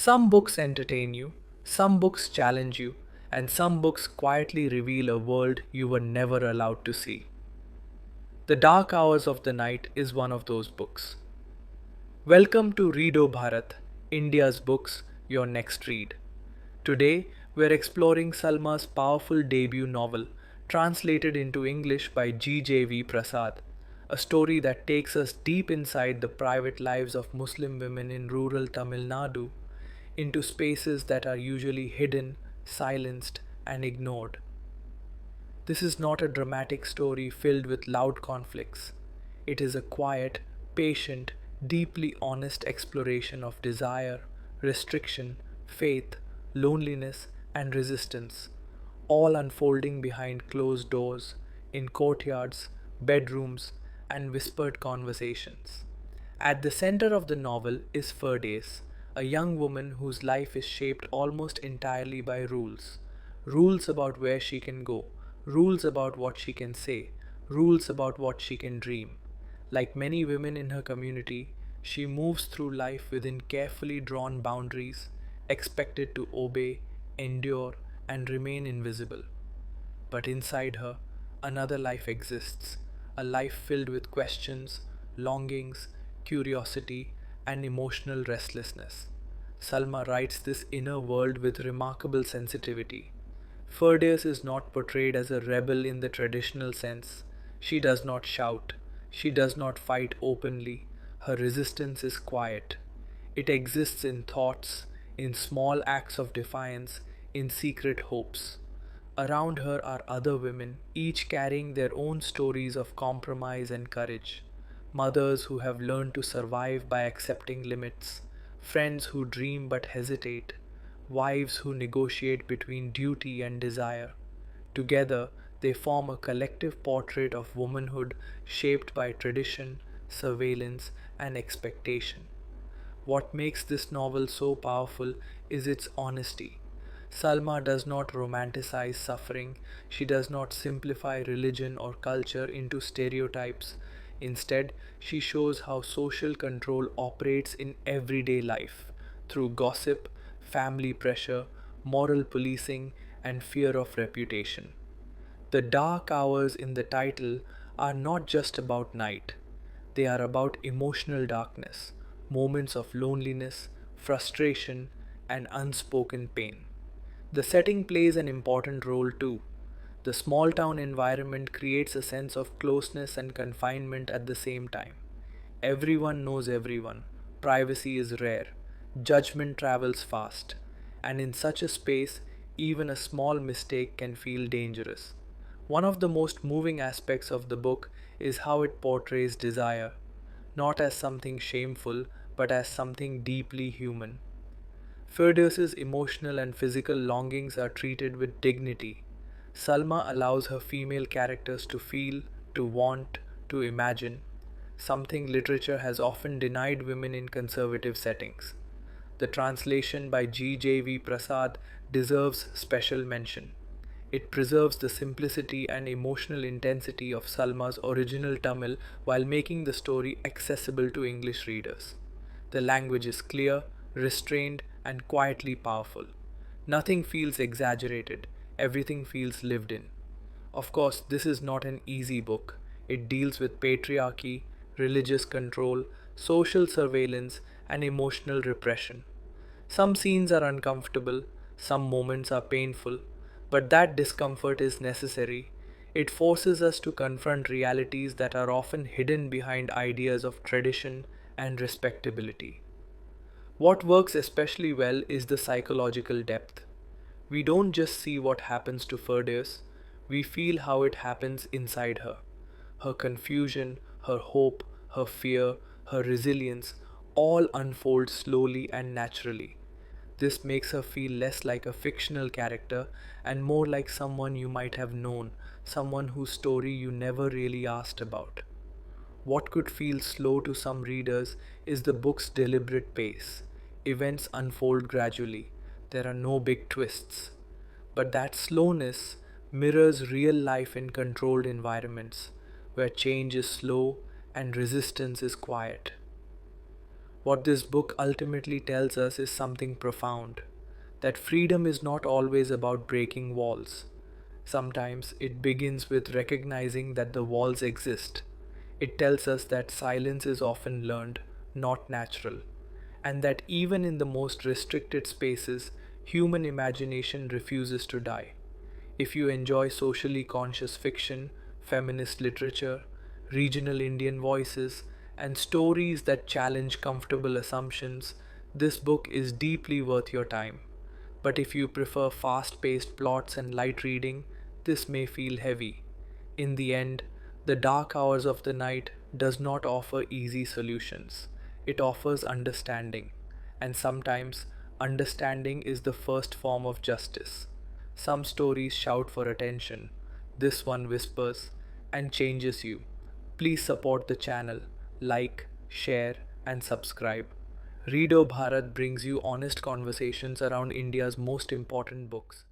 Some books entertain you, some books challenge you, and some books quietly reveal a world you were never allowed to see. The Dark Hours of the Night is one of those books. Welcome to READO Bharat, India's books, your next read. Today, we're exploring Salma's powerful debut novel, translated into English by GJV Prasad, a story that takes us deep inside the private lives of Muslim women in rural Tamil Nadu, into spaces that are usually hidden, silenced, and ignored. This is not a dramatic story filled with loud conflicts. It is a quiet, patient, deeply honest exploration of desire, restriction, faith, loneliness, and resistance, all unfolding behind closed doors, in courtyards, bedrooms, and whispered conversations. At the center of the novel is Firdaus, a young woman whose life is shaped almost entirely by rules. Rules about where she can go, rules about what she can say, rules about what she can dream. Like many women in her community, she moves through life within carefully drawn boundaries, expected to obey, endure, and remain invisible. But inside her, another life exists, a life filled with questions, longings, curiosity, and emotional restlessness. Salma writes this inner world with remarkable sensitivity. Firdaus is not portrayed as a rebel in the traditional sense. She does not shout. She does not fight openly. Her resistance is quiet. It exists in thoughts, in small acts of defiance, in secret hopes. Around her are other women, each carrying their own stories of compromise and courage. Mothers who have learned to survive by accepting limits, friends who dream but hesitate, wives who negotiate between duty and desire. Together, they form a collective portrait of womanhood shaped by tradition, surveillance, and expectation. What makes this novel so powerful is its honesty. Salma does not romanticize suffering, she does not simplify religion or culture into stereotypes. Instead, she shows how social control operates in everyday life through gossip, family pressure, moral policing, and fear of reputation. The dark hours in the title are not just about night, they are about emotional darkness, moments of loneliness, frustration, and unspoken pain. The setting plays an important role too. The small town environment creates a sense of closeness and confinement at the same time. Everyone knows everyone, privacy is rare, judgment travels fast, and in such a space, even a small mistake can feel dangerous. One of the most moving aspects of the book is how it portrays desire, not as something shameful, but as something deeply human. Firdaus's emotional and physical longings are treated with dignity. Salma allows her female characters to feel, to want, to imagine, something literature has often denied women in conservative settings. The translation by GJV Prasad deserves special mention. It preserves the simplicity and emotional intensity of Salma's original Tamil while making the story accessible to English readers. The language is clear, restrained, and quietly powerful. Nothing feels exaggerated, everything feels lived in. Of course, this is not an easy book. It deals with patriarchy, religious control, social surveillance, and emotional repression. Some scenes are uncomfortable, some moments are painful, but that discomfort is necessary. It forces us to confront realities that are often hidden behind ideas of tradition and respectability. What works especially well is the psychological depth. We don't just see what happens to Firdaus, we feel how it happens inside her. Her confusion, her hope, her fear, her resilience all unfold slowly and naturally. This makes her feel less like a fictional character and more like someone you might have known, someone whose story you never really asked about. What could feel slow to some readers is the book's deliberate pace. Events unfold gradually. There are no big twists. But that slowness mirrors real life in controlled environments, where change is slow and resistance is quiet. What this book ultimately tells us is something profound, that freedom is not always about breaking walls. Sometimes it begins with recognizing that the walls exist. It tells us that silence is often learned, not natural, and that even in the most restricted spaces, human imagination refuses to die. If you enjoy socially conscious fiction, feminist literature, regional Indian voices, and stories that challenge comfortable assumptions, this book is deeply worth your time. But if you prefer fast paced plots and light reading, this may feel heavy. In the end, The Dark Hours of the Night does not offer easy solutions. It offers understanding, and sometimes understanding is the first form of justice. Some stories shout for attention, this one whispers and changes you. Please support the channel, like, share, and subscribe. READO Bharat brings you honest conversations around India's most important books.